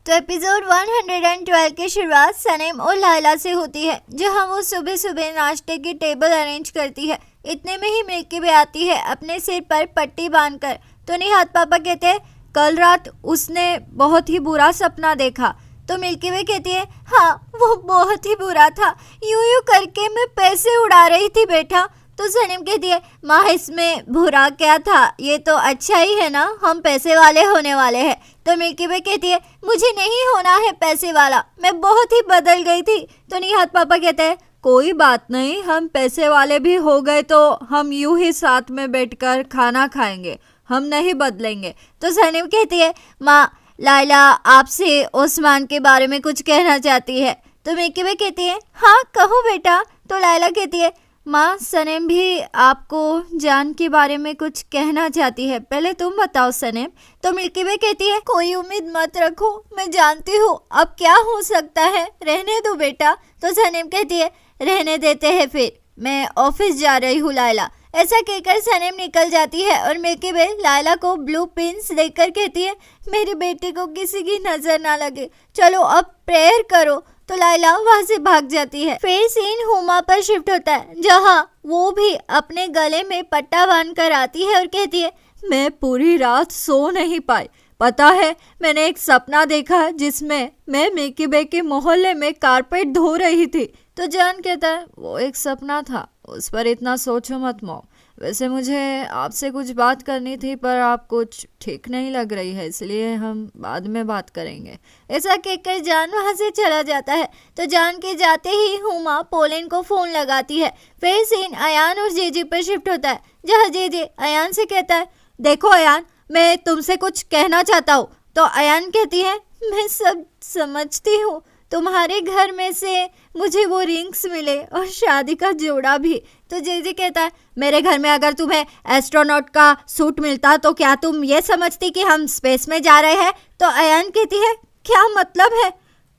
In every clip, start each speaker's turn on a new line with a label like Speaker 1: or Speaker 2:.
Speaker 1: तो एपिसोड 112 की शुरुआत सनीम और लायला से होती है, जहां वो सुबह सुबह नाश्ते की टेबल अरेंज करती है। इतने में ही मिल्की भी आती है अपने सिर पर पट्टी बांधकर। तो निहात पापा कहते हैं कल रात उसने बहुत ही बुरा सपना देखा। तो मिल्की भी कहती है हाँ वो बहुत ही बुरा था, यूं यूं करके मैं पैसे उड़ा रही थी बेटा। तो सनीम कहती है माँ इसमें बुरा क्या था, ये तो अच्छा ही है ना, हम पैसे वाले होने वाले हैं। तो मिल्की भी कहती है मुझे नहीं होना है पैसे वाला, मैं बहुत ही बदल गई थी। तो निहात पापा कहते हैं कोई बात नहीं, हम पैसे वाले भी हो गए तो हम यूं ही साथ में बैठकर खाना खाएंगे, हम नहीं बदलेंगे। तो सनीम कहती है माँ लायला आपसे ओस्मान के बारे में कुछ कहना चाहती है। तो मिल्की भी कहती है हाँ कहो बेटा। तो लायला कहती है माँ सनीम भी आपको जान के बारे में कुछ कहना चाहती है, पहले तुम बताओ सनीम। तो मिल्की भी कहती है कोई उम्मीद मत रखो, मैं जानती हूँ अब क्या हो सकता है, रहने दो बेटा। तो सनीम कहती है रहने देते हैं, फिर मैं ऑफिस जा रही हूँ लायला। ऐसा कहकर सनीम निकल जाती है और मिल्की भी लायला को ब्लू पिन्स देकर कहती है मेरी बेटी को किसी की नजर ना लगे, चलो अब प्रेयर करो। तो लायला वहां से भाग जाती है। फिर सीन हुमा पर शिफ्ट होता है, जहां वो भी अपने गले में पट्टा बांध कर आती है और कहती है मैं पूरी रात सो नहीं पाई, पता है मैंने एक सपना देखा जिसमें मैं मिल्की बे के मोहल्ले में कारपेट धो रही थी। तो जान कहता है वो एक सपना था, उस पर इतना सोचो मत मॉम, वैसे मुझे आपसे कुछ बात करनी थी पर आप कुछ ठीक नहीं लग रही है, इसलिए हम बाद में बात करेंगे। ऐसा कहकर जान वहां से चला जाता है। तो जान के जाते ही हुमा पोलैंड को फोन लगाती है। फिर सीन अयान और जेजे पर शिफ्ट होता है, जहाँ जेजे अयान से कहता है देखो अयान मैं तुमसे कुछ कहना चाहता हूँ। तो अयान कहती है मैं सब समझती हूँ, तुम्हारे घर में से मुझे वो रिंग्स मिले और शादी का जोड़ा भी। तो जेजे कहता है मेरे घर में अगर तुम्हें एस्ट्रोनॉट का सूट मिलता तो क्या तुम ये समझती कि हम स्पेस में जा रहे हैं। तो अयान कहती है क्या मतलब है,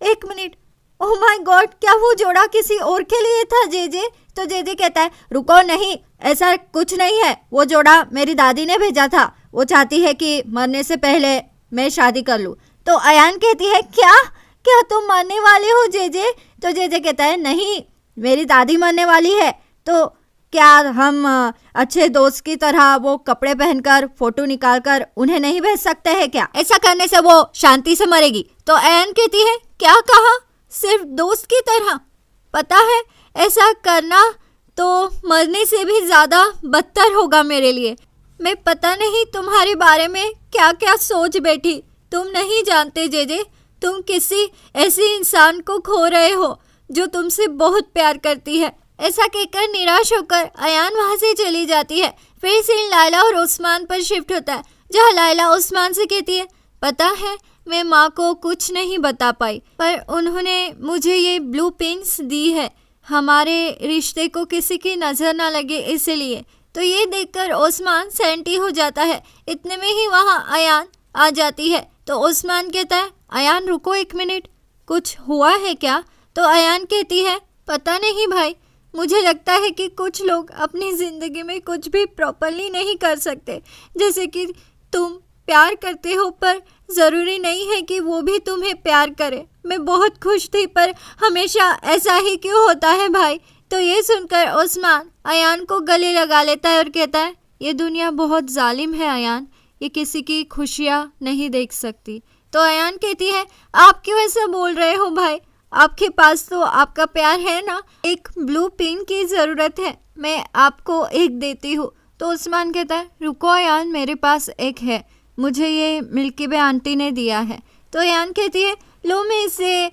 Speaker 1: एक मिनट, ओह माय गॉड क्या वो जोड़ा किसी और के लिए था जेजे। तो जेजे कहता है रुको नहीं, ऐसा कुछ नहीं है, वो जोड़ा मेरी दादी ने भेजा था, वो चाहती है कि मरने से पहले मैं शादी कर लूँ। तो अयान कहती है क्या तुम मरने वाले हो जेजे। तो जेजे कहता है नहीं मेरी दादी मरने वाली है, तो क्या हम अच्छे दोस्त की तरह वो कपड़े पहनकर फोटो निकालकर उन्हें नहीं भेज सकते हैं क्या, ऐसा करने से वो शांति से मरेगी। तो अयान कहती है क्या कहा, सिर्फ दोस्त की तरह, पता है ऐसा करना तो मरने से भी ज्यादा बदतर होगा मेरे लिए। मैं पता नहीं तुम्हारे बारे में क्या क्या सोच बैठी, तुम नहीं जानते जेजे, तुम किसी ऐसे इंसान को खो रहे हो जो तुमसे बहुत प्यार करती है। ऐसा कहकर निराश होकर अयान वहां से चली जाती है। फिर सीन लायला और उस्मान पर शिफ्ट होता है, जहां लायला उस्मान से कहती है पता है मैं माँ को कुछ नहीं बता पाई, पर उन्होंने मुझे ये ब्लू पिन्स दी है, हमारे रिश्ते को किसी की नजर ना लगे इसलिए। तो ये देखकर उस्मान सैंटी हो जाता है। इतने में ही वहाँ अयान आ जाती है। तो उस्मान कहता है अयान रुको एक मिनट, कुछ हुआ है क्या। तो अयान कहती है पता नहीं भाई, मुझे लगता है कि कुछ लोग अपनी ज़िंदगी में कुछ भी प्रॉपरली नहीं कर सकते, जैसे कि तुम प्यार करते हो पर ज़रूरी नहीं है कि वो भी तुम्हें प्यार करे। मैं बहुत खुश थी पर हमेशा ऐसा ही क्यों होता है भाई। तो ये सुनकर उस्मान अयान को गले लगा लेता है और कहता है ये दुनिया बहुत जालिम है अयान, ये किसी की खुशियाँ नहीं देख सकती। तो अयान कहती है आप क्यों ऐसा बोल रहे हो भाई, आपके पास तो आपका प्यार है ना, एक ब्लू पिन की ज़रूरत है, मैं आपको एक देती हूँ। तो उस्मान कहता है रुको अयान मेरे पास एक है, मुझे ये मिल्की बे आंटी ने दिया है। तो अयान कहती है लो मैं इसे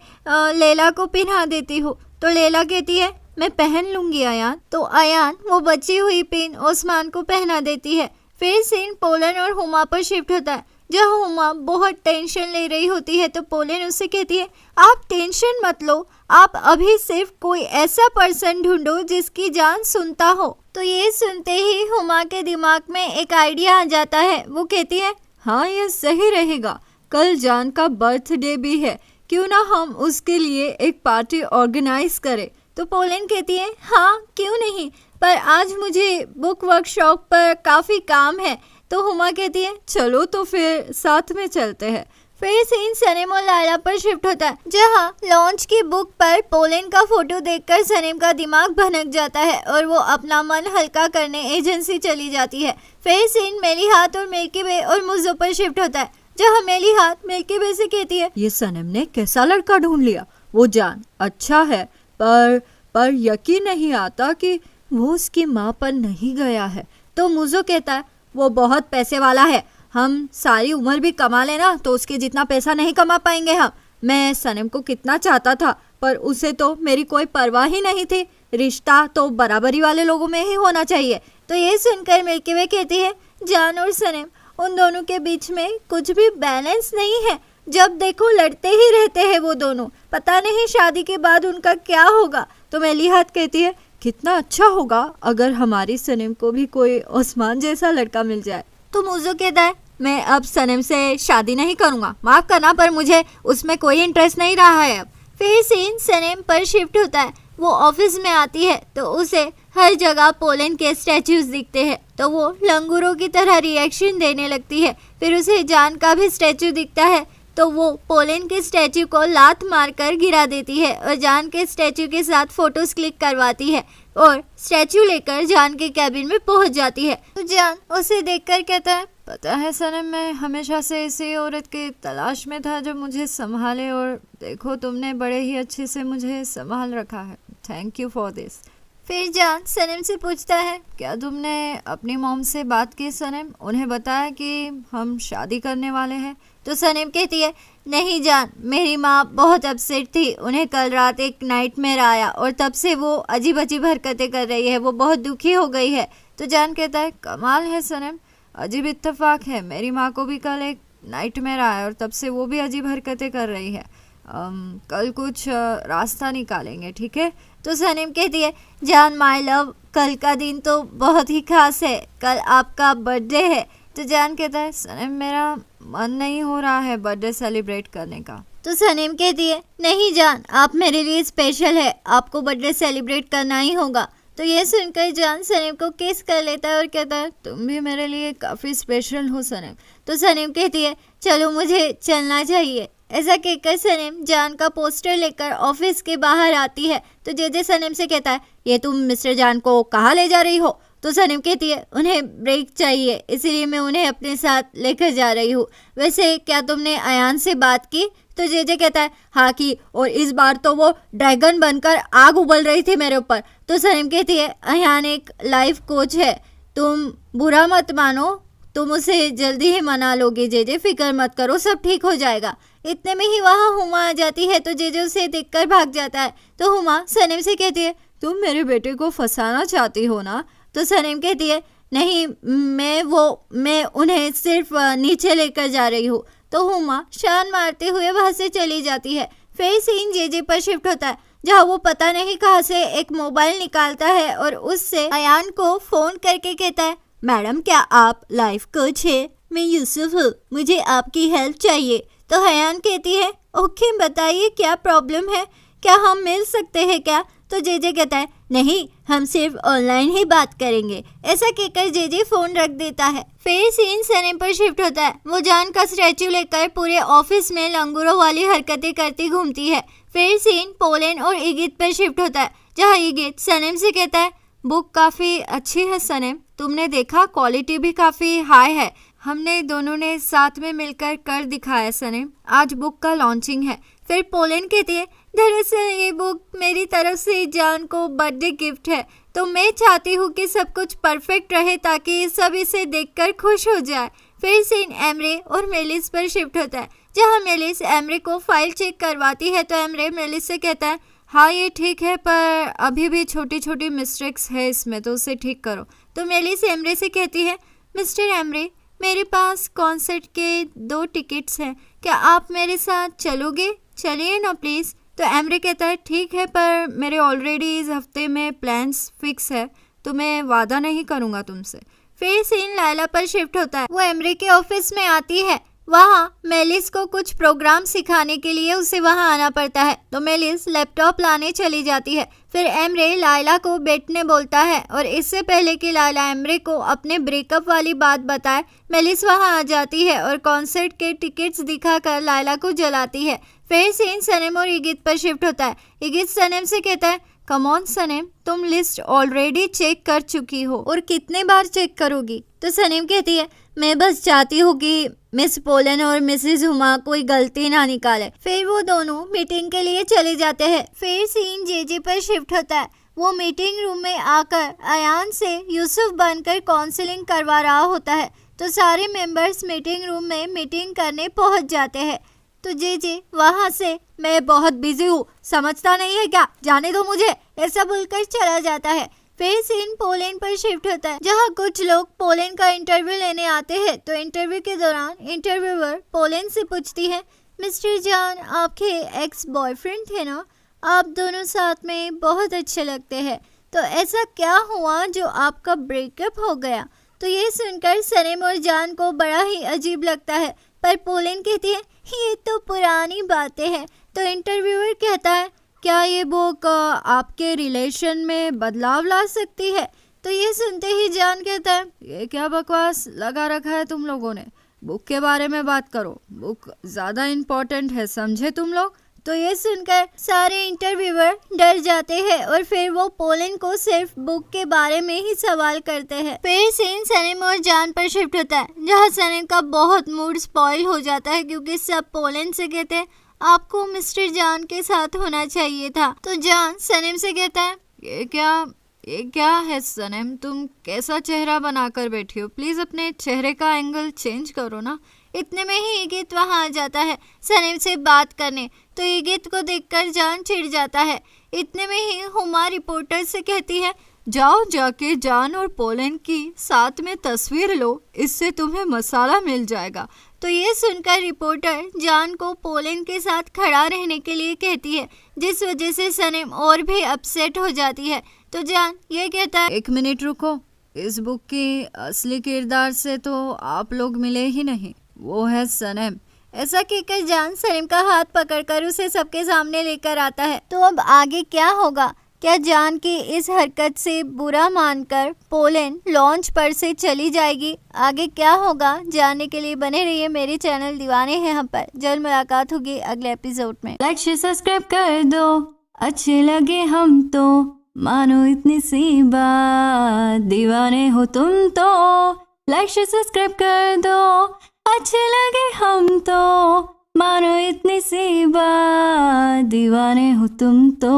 Speaker 1: लैला को पहना देती हूँ। तो लैला कहती है मैं पहन लूँगी अयान। तो अयान वो बची हुई पिन उस्मान को पहना देती है। फिर सीन पोलैंड और हुमा पर शिफ्ट होता है, जब हुमा बहुत टेंशन ले रही होती है। तो पोलैंड उससे कहती है आप टेंशन मत लो, आप अभी सिर्फ कोई ऐसा पर्सन ढूंढो जिसकी जान सुनता हो। तो ये सुनते ही हुमा के दिमाग में एक आइडिया आ जाता है। वो कहती है हाँ ये सही रहेगा, कल जान का बर्थडे भी है, क्यों ना हम उसके लिए एक पार्टी ऑर्गेनाइज करें। तो पोलैंड कहती है हाँ क्यों नहीं, पर आज मुझे बुक वर्कशॉप पर काफ़ी काम है। तो हुमा कहती है चलो तो फिर साथ में चलते हैं। फिर सीन सनीम और लायला पर शिफ्ट होता है, जहां लॉन्च की बुक पर पोलैंड का फोटो देखकर सनीम का दिमाग भनक जाता है और वो अपना मन हल्का करने एजेंसी चली जाती है। फिर सीन मेलिहात और मिल्की वे और मुज्जो पर शिफ्ट होता है, जहां मेलिहात मिल्की वे से कहती है,
Speaker 2: ये सनम ने कैसा लड़का ढूंढ लिया, वो जान अच्छा है, पर यकीन नहीं आता कि वो उसकी माँ पर नहीं गया है।
Speaker 1: तो मुज्जो कहता है, वो बहुत पैसे वाला है, हम सारी उम्र भी कमा लेना तो उसके जितना पैसा नहीं कमा पाएंगे हम।
Speaker 2: मैं सनम को कितना चाहता था, पर उसे तो मेरी कोई परवाह ही नहीं थी। रिश्ता तो बराबरी वाले लोगों में ही होना चाहिए।
Speaker 1: तो ये सुनकर मिल्की वे कहती है, जान और सनीम, उन दोनों के बीच में कुछ भी बैलेंस नहीं है। जब देखो लड़ते ही रहते हैं वो दोनों, पता नहीं शादी के बाद उनका क्या होगा।
Speaker 2: तो मेलिहात कहती है, कितना अच्छा होगा अगर हमारी सनीम को भी कोई ओस्मान जैसा लड़का मिल जाए।
Speaker 1: तो मुज्जो कहता है, मैं अब सनीम से शादी नहीं करूँगा, माफ़ करना पर मुझे उसमें कोई इंटरेस्ट नहीं रहा है अब। फिर सीन सनीम पर शिफ्ट होता है। वो ऑफिस में आती है तो उसे हर जगह पोलैंड के स्टैच्यूज दिखते हैं, तो वो लंगूरों की तरह रिएक्शन देने लगती है। फिर उसे जान का भी स्टैच्यू दिखता है तो वो पोलैंड के स्टैच्यू को लात मारकर गिरा देती है और जान के स्टैच्यू के साथ फोटोज क्लिक करवाती है और स्टैच्यू लेकर जान के कैबिन में पहुंच जाती है। तो जान उसे देखकर कहता है,
Speaker 2: पता है सनम, मैं हमेशा से ऐसी औरत की तलाश में था जो मुझे संभाले, और देखो तुमने बड़े ही अच्छे से मुझे संभाल रखा है। Thank you for this.
Speaker 1: फिर जान सनम से पूछता है,
Speaker 2: क्या तुमने अपनी मॉम से बात की सनम? उन्हें बताया कि हम शादी करने वाले हैं?
Speaker 1: तो सनम कहती है, नहीं जान, मेरी माँ बहुत अपसेट थी। उन्हें कल रात एक नाइटमेयर आया और तब से वो अजीब अजीब हरकतें कर रही है, वो बहुत दुखी हो गई है।
Speaker 2: तो जान कहता है, कमाल है सनम, अजीब इत्तेफाक है, मेरी माँ को भी कल एक नाइटमेयर आया और तब से वो भी अजीब हरकतें कर रही है। कल कुछ रास्ता निकालेंगे, ठीक है?
Speaker 1: तो सनीम कहती है, जान माय लव, कल का दिन तो बहुत ही खास है, कल आपका बर्थडे है।
Speaker 2: तो जान कहता है, सनीम मेरा मन नहीं हो रहा है बर्थडे सेलिब्रेट करने का।
Speaker 1: तो सनीम कहती है, नहीं जान, आप मेरे लिए स्पेशल है, आपको बर्थडे सेलिब्रेट करना ही होगा। तो ये सुनकर जान सनीम को किस कर लेता है और कहता है,
Speaker 2: तुम भी मेरे लिए काफ़ी स्पेशल हो सनीम।
Speaker 1: तो सनीम कहती है, चलो मुझे चलना चाहिए। ऐसा कहकर सनीम जान का पोस्टर लेकर ऑफिस के बाहर आती है। तो जेजे सनीम से कहता है, ये तुम मिस्टर जान को कहाँ ले जा रही हो? तो सनीम कहती है, उन्हें ब्रेक चाहिए, इसीलिए मैं उन्हें अपने साथ लेकर जा रही हूँ। वैसे क्या तुमने अयान से बात की? तो जेजे कहता है, हाँ की, और इस बार तो वो ड्रैगन बनकर आग उबल रही थी मेरे ऊपर। तो सनीम कहती है, अयान एक लाइफ कोच है, तुम बुरा मत मानो, तुम उसे जल्दी ही मना लोगे जेजे, फिक्र मत करो, सब ठीक हो जाएगा। इतने में ही वहाँ हुमा आ जाती है तो जेजे उसे देखकर भाग जाता है। तो हुमा सनीम से कहती है,
Speaker 2: तुम मेरे बेटे को फंसाना चाहती हो ना?
Speaker 1: तो सनीम कहती है, नहीं, मैं उन्हें सिर्फ नीचे लेकर जा रही हूँ। तो हुमा शान मारते हुए वहाँ से चली जाती है। फिर सीन जेजे पर शिफ्ट होता है, जहाँ वो पता नहीं कहाँ से एक मोबाइल निकालता है और उससे अयान को फोन करके कहता है, मैडम क्या आप लाइफ कोच है? मैं यूसुफ हूँ, मुझे आपकी हेल्प चाहिए। तो अयान कहती है, ओके बताइए क्या प्रॉब्लम है, क्या हम मिल सकते हैं क्या? तो जेजे कहता है, नहीं, हम सिर्फ ऑनलाइन ही बात करेंगे। ऐसा कहकर जेजे फोन रख देता है। फिर सीन सनीम पर शिफ्ट होता है। वो जान का स्टैच्यू लेकर पूरे ऑफिस में लंगूरों वाली हरकतें करती घूमती है। फिर सीन पोलैंड और इगित पर शिफ्ट होता है, जहाँ इगित सनीम से कहता है,
Speaker 2: बुक काफ़ी अच्छी है सनीम, तुमने देखा, क्वालिटी भी काफ़ी हाई है, हमने दोनों ने साथ में मिलकर कर दिखाया सनीम, आज बुक का लॉन्चिंग है।
Speaker 1: फिर पोलैंड कहती है, दरअसल ये बुक मेरी तरफ से जान को बर्थडे गिफ्ट है, तो मैं चाहती हूँ कि सब कुछ परफेक्ट रहे ताकि सब इसे देखकर खुश हो जाए। फिर सीन एमरे और मेलिस पर शिफ्ट होता है, जहाँ मेलिस एमरे को फाइल चेक करवाती है। तो एमरे मेलिस से कहता है,
Speaker 2: हाँ ये ठीक है, पर अभी भी छोटी छोटी मिस्टेक्स है इसमें, तो उसे ठीक करो।
Speaker 1: तो मेलिस एमरे से कहती है, मिस्टर एमरे, मेरे पास कॉन्सर्ट के 2 टिकट्स हैं, क्या आप मेरे साथ चलोगे? चलिए ना प्लीज़।
Speaker 2: तो एमरे कहता है, ठीक है, पर मेरे ऑलरेडी इस हफ्ते में प्लान्स फिक्स है, तो मैं वादा नहीं करूँगा तुमसे।
Speaker 1: फिर सीन लायला पर शिफ्ट होता है। वो एमरे के ऑफिस में आती है, वहाँ मेलिस को कुछ प्रोग्राम सिखाने के लिए उसे वहाँ आना पड़ता है। तो मेलिस लैपटॉप लाने चली जाती है। फिर एमरे लायला को बैठने बोलता है और इससे पहले कि लायला एमरे को अपने ब्रेकअप वाली बात बताए, मेलिस वहाँ आ जाती है और कॉन्सर्ट के टिकट्स दिखाकर लायला को जलाती है। फिर सीन सनम और इगित पर शिफ्ट होता है। इगित सनम से कहता है, कम ऑन सनम, तुम लिस्ट ऑलरेडी चेक कर चुकी हो और कितने बार चेक करोगी? तो सनम कहती है, मैं बस चाहती हूँ कि मिस पोलन और मिसेस हुमा कोई गलती ना निकाले। फिर वो दोनों मीटिंग के लिए चले जाते हैं। फिर सीन जेजे पर शिफ्ट होता है। वो मीटिंग रूम में आकर अयान से यूसुफ बनकर काउंसलिंग करवा रहा होता है। तो सारे मेंबर्स मीटिंग रूम में मीटिंग करने पहुंच जाते हैं। तो जेजे वहां से, मैं बहुत बिजी हूँ, समझता नहीं है क्या, जाने दो मुझे, ऐसा बोलकर चला जाता है। फिर सीन पोलैंड पर शिफ्ट होता है, जहाँ कुछ लोग पोलैंड का इंटरव्यू लेने आते हैं। तो इंटरव्यू के दौरान इंटरव्यूअर पोलैंड से पूछती है, मिस्टर जॉन, आपके एक्स बॉयफ्रेंड थे ना, आप दोनों साथ में बहुत अच्छे लगते हैं, तो ऐसा क्या हुआ जो आपका ब्रेकअप हो गया? तो ये सुनकर सनम और जान को बड़ा ही अजीब लगता है, पर पोलैंड कहती है, ये तो पुरानी बातें हैं। तो इंटरव्यूअर कहता है, क्या ये बुक आपके रिलेशन में बदलाव ला सकती है? तो ये सुनते ही जान कहता है, ये क्या बकवास लगा रखा है तुम लोगों ने, बुक के बारे में बात करो, बुक ज़्यादा इम्पोर्टेंट है, समझे तुम लोग? तो ये सुनकर सारे इंटरव्यूअर डर जाते हैं और फिर वो पोलैंड को सिर्फ बुक के बारे में ही सवाल करते हैं। फिर सीन सनम और जान पर शिफ्ट होता है, जहाँ सनम का बहुत मूड स्पॉइल हो जाता है क्योंकि सब पोलैंड से कहते हैं, आपको मिस्टर जान के साथ होना चाहिए था। तो जान सनम से कहता है, ये क्या है सनम, तुम कैसा चेहरा बनाकर बैठी हो, प्लीज अपने चेहरे का एंगल चेंज करो ना। इतने में ही इगित वहां आ जाता है सनम से बात करने। तो इगित को देखकर जान चिढ़ जाता है। इतने में ही हुमा रिपोर्टर से कहती है, जाओ जाके जान और पोलैंड की साथ में तस्वीर लो, इससे तुम्हें मसाला मिल जाएगा। तो ये सुनकर रिपोर्टर जान को पोलैंड के साथ खड़ा रहने के लिए कहती है, जिस वजह से सनम और भी अपसेट हो जाती है। तो जान ये कहता है,
Speaker 2: एक मिनट रुको, इस बुक की असली किरदार से तो आप लोग मिले ही नहीं, वो है सनम।
Speaker 1: ऐसा कहकर जान सनम का हाथ पकड़कर उसे सबके सामने लेकर आता है। तो अब आगे क्या होगा? क्या जान की इस हरकत से बुरा मानकर पोलैंड लॉन्च पर से चली जाएगी? आगे क्या होगा जानने के लिए बने रहिए मेरे चैनल दीवाने हैं हम पर। जल्द मुलाकात होगी अगले एपिसोड में।
Speaker 2: लाइक शेयर सब्सक्राइब कर दो, अच्छे लगे हम तो मानो इतनी सी बात, दीवाने हो तुम तो। लाइक शेयर सब्सक्राइब कर दो, अच्छे लगे हम तो मानो इतनी सी बात, दीवाने हो तुम तो।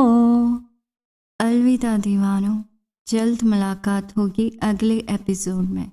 Speaker 2: अलविदा दीवानों, जल्द मुलाकात होगी अगले एपिसोड में।